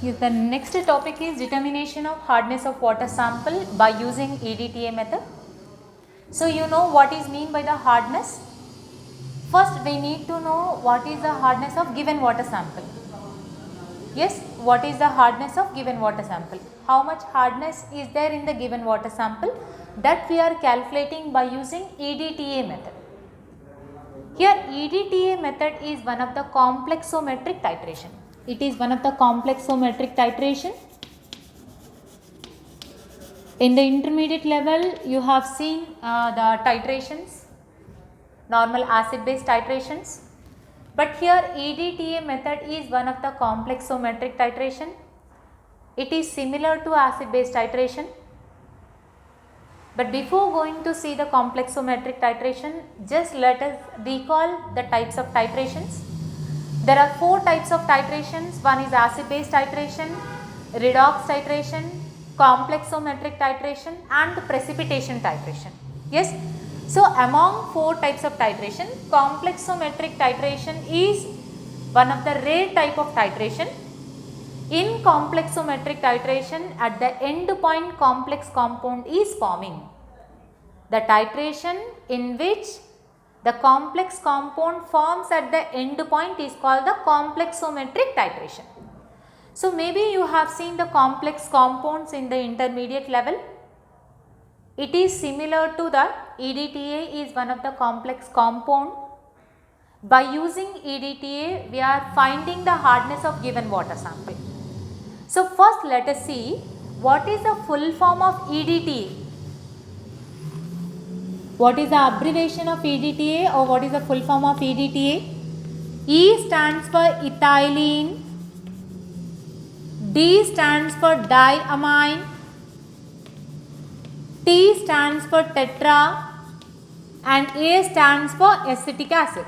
Yes, the next topic is determination of hardness of water sample by using EDTA method. So you know what is mean by the hardness. First we need to know what is the hardness of given water sample. Yes, what is the hardness of given water sample? How much hardness is there in the given water sample, that we are calculating by using EDTA method. Here EDTA method is one of the complexometric titration. It is one of the complexometric titration. In the intermediate level, you have seen the titrations, normal acid base titrations. But here EDTA method is one of the complexometric titration. It is similar to acid base titration. But before going to see the complexometric titration, just let us recall the types of titrations. There are 4 types of titrations. One is acid base titration, redox titration, complexometric titration and precipitation titration. Yes. So, among 4 types of titration, complexometric titration is one of the rare type of titration. In complexometric titration, at the end point complex compound is forming. The titration in which the complex compound forms at the end point is called the complexometric titration. So, maybe you have seen the complex compounds in the intermediate level. It is similar to that. EDTA is one of the complex compound. By using EDTA, we are finding the hardness of given water sample. So, first let us see what is the full form of EDTA. What is the abbreviation of EDTA or what is the full form of EDTA? E stands for ethylene, D stands for diamine, T stands for tetra and A stands for acetic acid.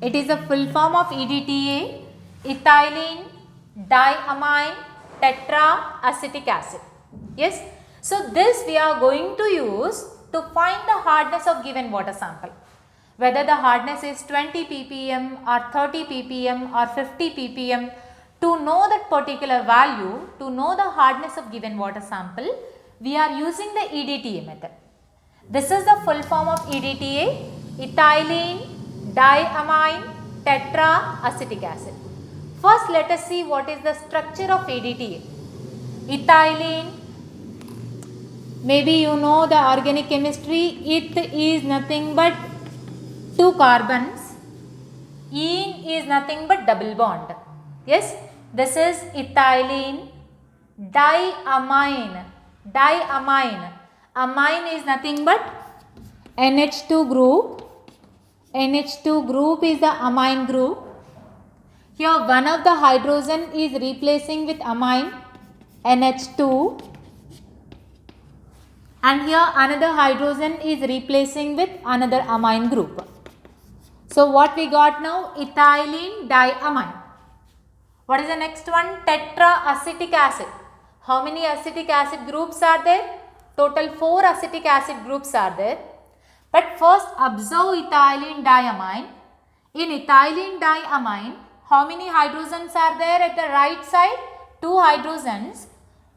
It is the full form of EDTA, ethylene, diamine, tetraacetic acid. Yes. So, this we are going to use to find the hardness of given water sample. Whether the hardness is 20 ppm or 30 ppm or 50 ppm, to know that particular value, to know the hardness of given water sample, we are using the EDTA method. This is the full form of EDTA, ethylene, diamine, tetraacetic acid. First, let us see what is the structure of EDTA. Ethylene, maybe you know the organic chemistry, it is nothing but 2 carbons, ene is nothing but double bond. Yes, this is ethylene, diamine, amine is nothing but NH2 group. NH2 group is the amine group. Here one of the hydrogen is replacing with amine, NH2, and here another hydrogen is replacing with another amine group. So, what we got now? Ethylene diamine. What is the next one? Tetraacetic acid. How many acetic acid groups are there? Total 4 acetic acid groups are there. But first observe ethylene diamine. In ethylene diamine, how many hydrogens are there at the right side? 2 hydrogens.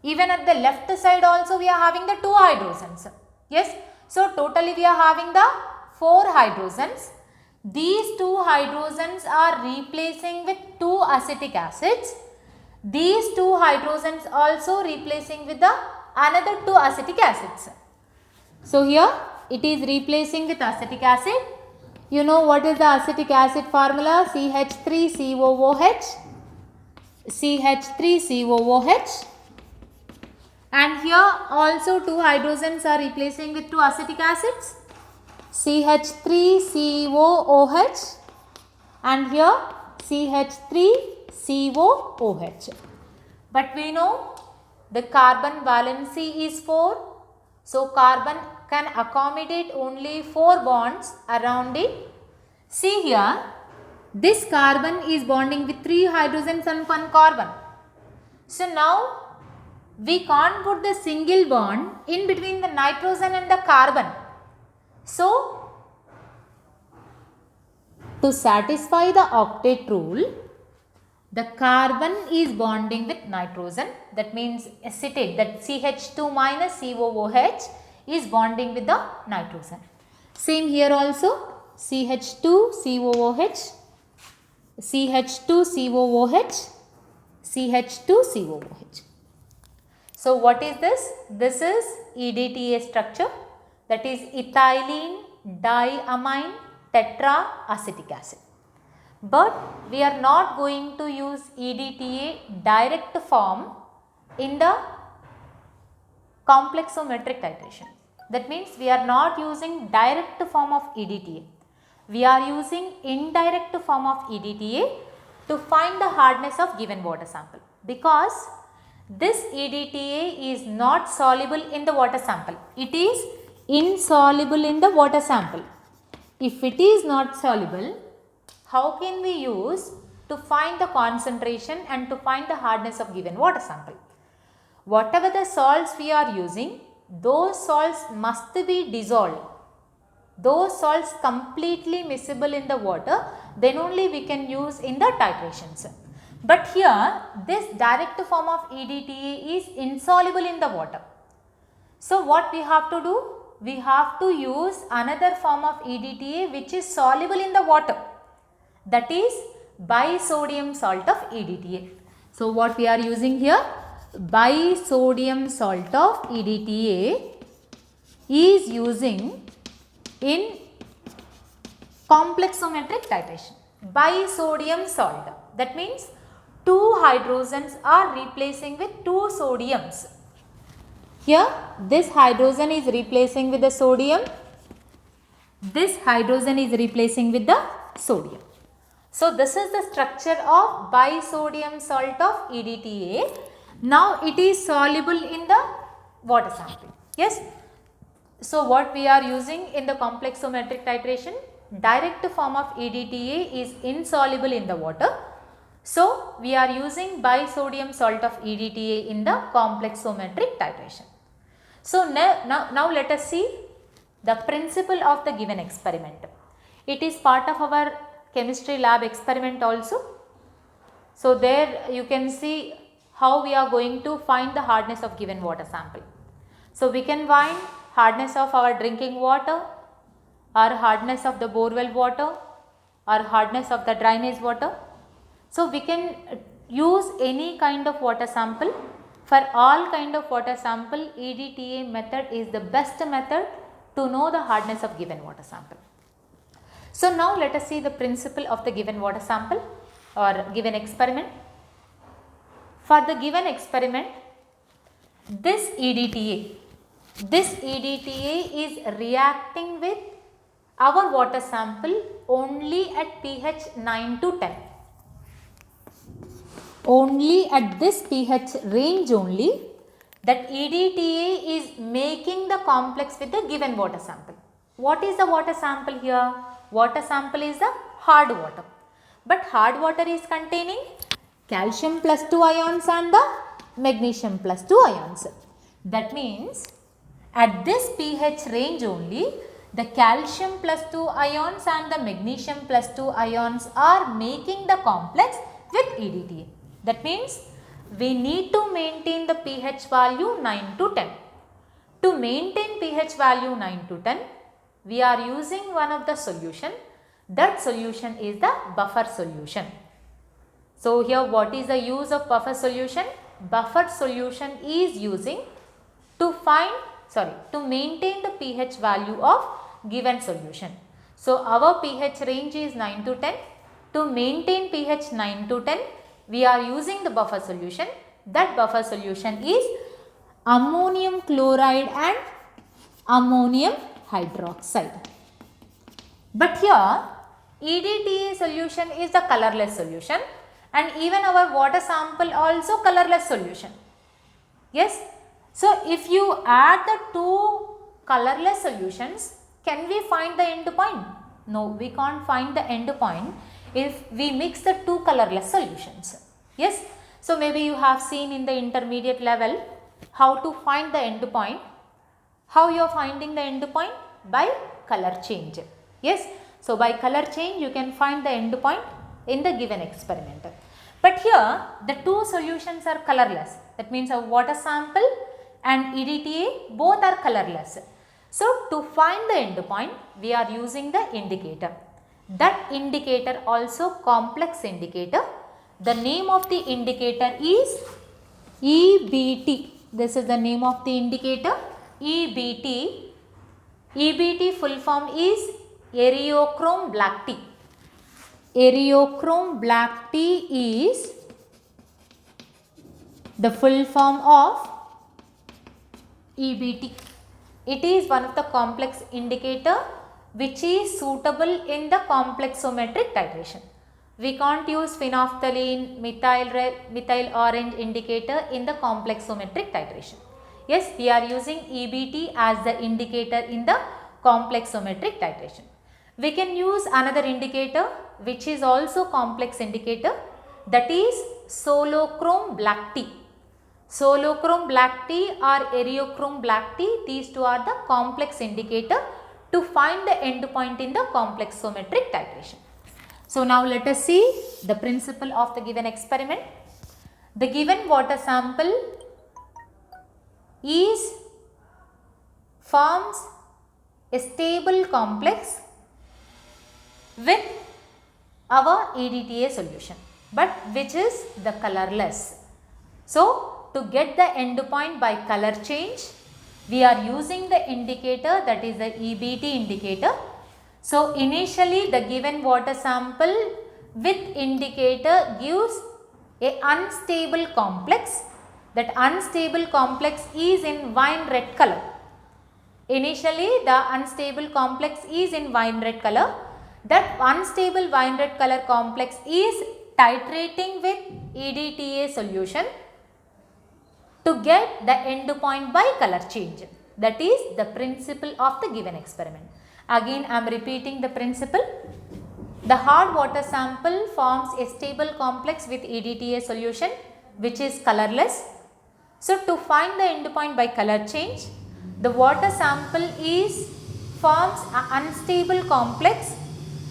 Even at the left side also we are having the 2 hydrogens. Yes. So, totally we are having the 4 hydrogens. These 2 hydrogens are replacing with 2 acetic acids. These 2 hydrogens also replacing with the another 2 acetic acids. So, here it is replacing with acetic acid. You know what is the acetic acid formula? CH3COOH, CH3COOH, and here also 2 hydrogens are replacing with 2 acetic acids, CH3COOH and here CH3COOH. But we know the carbon valency is 4. So, carbon can accommodate only 4 bonds around it. See here, this carbon is bonding with 3 hydrogens and 1 carbon. So, now we can't put the single bond in between the nitrogen and the carbon. So, to satisfy the octet rule, the carbon is bonding with nitrogen, that means acetate, that CH2 minus COOH is bonding with the nitrogen. Same here also, CH2COOH, CH2COOH, CH2COOH. So what is this? This is EDTA structure, that is ethylene diamine tetraacetic acid. But we are not going to use EDTA direct form in the complexometric titration. That means we are not using direct form of EDTA. We are using indirect form of EDTA to find the hardness of given water sample, because this EDTA is not soluble in the water sample. It is insoluble in the water sample. If it is not soluble, how can we use to find the concentration and to find the hardness of given water sample? Whatever the salts we are using, those salts must be dissolved. Those salts completely miscible in the water, then only we can use in the titrations. But here this direct form of EDTA is insoluble in the water. So what we have to do? We have to use another form of EDTA which is soluble in the water, that is bisodium salt of EDTA. So what we are using here? Bisodium salt of EDTA is using in complexometric titration. Bisodium salt, that means 2 hydrogens are replacing with 2 sodiums. Here this hydrogen is replacing with the sodium, this hydrogen is replacing with the sodium. So this is the structure of bisodium salt of EDTA. Now it is soluble in the water sample. Yes. So what we are using in the complexometric titration? Direct form of EDTA is insoluble in the water. So we are using bisodium salt of EDTA in the complexometric titration. So now let us see the principle of the given experiment. It is part of our chemistry lab experiment also. So there you can see how we are going to find the hardness of given water sample. So we can find hardness of our drinking water, or hardness of the borewell water, or hardness of the drainage water. So we can use any kind of water sample. For all kind of water sample, EDTA method is the best method to know the hardness of given water sample. So now let us see the principle of the given water sample or given experiment. For the given experiment, this EDTA is reacting with our water sample only at pH 9 to 10. Only at this pH range only, that EDTA is making the complex with the given water sample. What is the water sample here? Water sample is the hard water. But hard water is containing calcium plus 2 ions and the magnesium plus 2 ions. That means at this pH range only, the calcium plus 2 ions and the magnesium plus 2 ions are making the complex with EDTA. That means we need to maintain the pH value 9 to 10. To maintain pH value 9 to 10, we are using one of the solution. That solution is the buffer solution. So here what is the use of buffer solution? Buffer solution is using to maintain the pH value of given solution. So our pH range is 9 to 10. To maintain pH 9 to 10, we are using the buffer solution. That buffer solution is ammonium chloride and ammonium hydroxide. But here EDTA solution is the colorless solution, and even our water sample also colorless solution. Yes. So if you add the two colorless solutions, can we find the end point? No, we can't find the end point if we mix the two colorless solutions. Yes. So maybe you have seen in the intermediate level how to find the end point. How you are finding the end point? By color change. Yes. So by color change you can find the end point. in the given experiment. But here the two solutions are colorless. That means a water sample and EDTA both are colorless. So to find the end point, we are using the indicator. That indicator also complex indicator. The name of the indicator is EBT. This is the name of the indicator, EBT. EBT full form is Eriochrome black tea. Eriochrome black tea is the full form of EBT. It is one of the complex indicator which is suitable in the complexometric titration. We can't use phenolphthalein, methyl orange indicator in the complexometric titration. Yes, we are using EBT as the indicator in the complexometric titration. We can use another indicator which is also complex indicator, that is solochrome black tea. Solochrome black tea or Eriochrome black tea, these two are the complex indicator to find the end point in the complexometric titration. So now let us see the principle of the given experiment. The given water sample forms a stable complex with our EDTA solution, but which is the colorless. So to get the end point by color change, we are using the indicator, that is the EBT indicator. So initially the given water sample with indicator gives a unstable complex. That unstable complex is in wine red color. Initially the unstable complex is in wine red color. That unstable wine red color complex is titrating with EDTA solution to get the end point by color change. That is the principle of the given experiment. Again I am repeating the principle. The hard water sample forms a stable complex with EDTA solution which is colorless. So to find the end point by color change, the water sample forms an unstable complex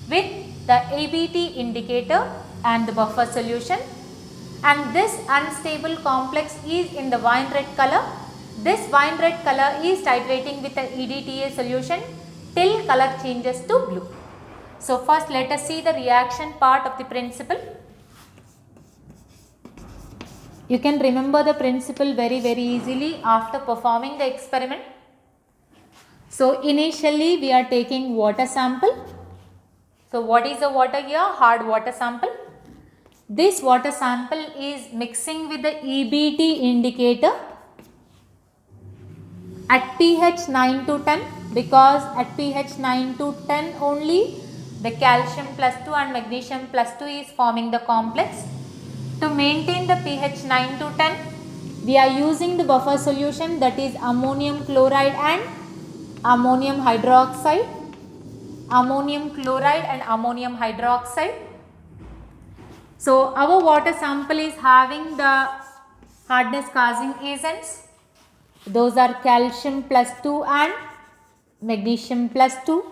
with the EBT indicator and the buffer solution, and this unstable complex is in the wine red color. This wine red color is titrating with the EDTA solution till color changes to blue. So first let us see the reaction part of the principle. You can remember the principle very easily after performing the experiment. So initially we are taking water sample. So what is the water here? Hard water sample. This water sample is mixing with the EBT indicator at pH 9 to 10, because at pH 9 to 10 only the calcium plus 2 and magnesium plus 2 is forming the complex. To maintain the pH 9 to 10, we are using the buffer solution, that is ammonium chloride and ammonium hydroxide. Ammonium chloride and ammonium hydroxide. So our water sample is having the hardness causing agents. Those are calcium plus 2 and magnesium plus 2.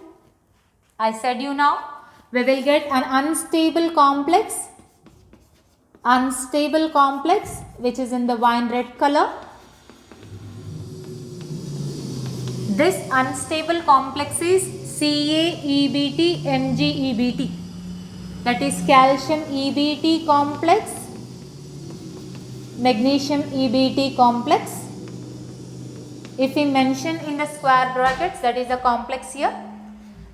I said you now, we will get an unstable complex which is in the wine red color. This unstable complex is CaEBT MgEBT, that is calcium EBT complex, magnesium EBT complex. If we mention in the square brackets, that is the complex here.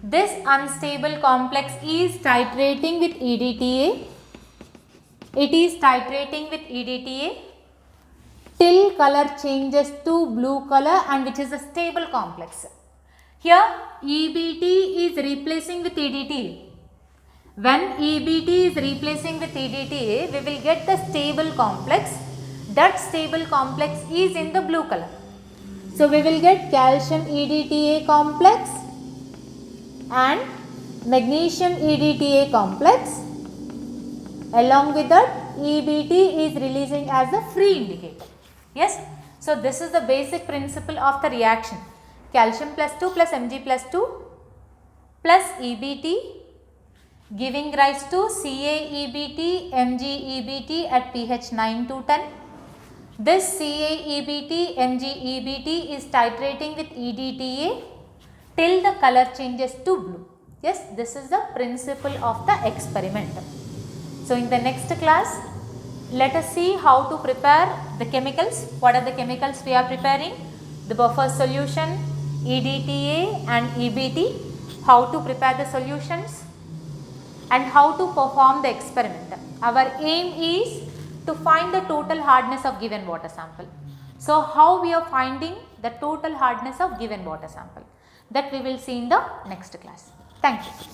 This unstable complex is titrating with EDTA. It is titrating with EDTA till color changes to blue color, and which is a stable complex. Here EBT is replacing with EDTA. When EBT is replacing with EDTA, we will get the stable complex. That stable complex is in the blue color. So we will get calcium EDTA complex and magnesium EDTA complex. Along with that, EBT is releasing as a free indicator. Yes. So this is the basic principle of the reaction. Calcium plus 2 plus Mg plus 2 plus EBT giving rise to CaEBT, MgEBT at pH 9 to 10. This CaEBT, MgEBT is titrating with EDTA till the color changes to blue. Yes, this is the principle of the experiment. So, in the next class, let us see how to prepare the chemicals. What are the chemicals we are preparing? The buffer solution, EDTA and EBT, how to prepare the solutions and how to perform the experiment. Our aim is to find the total hardness of given water sample. So, how we are finding the total hardness of given water sample, that we will see in the next class. Thank you.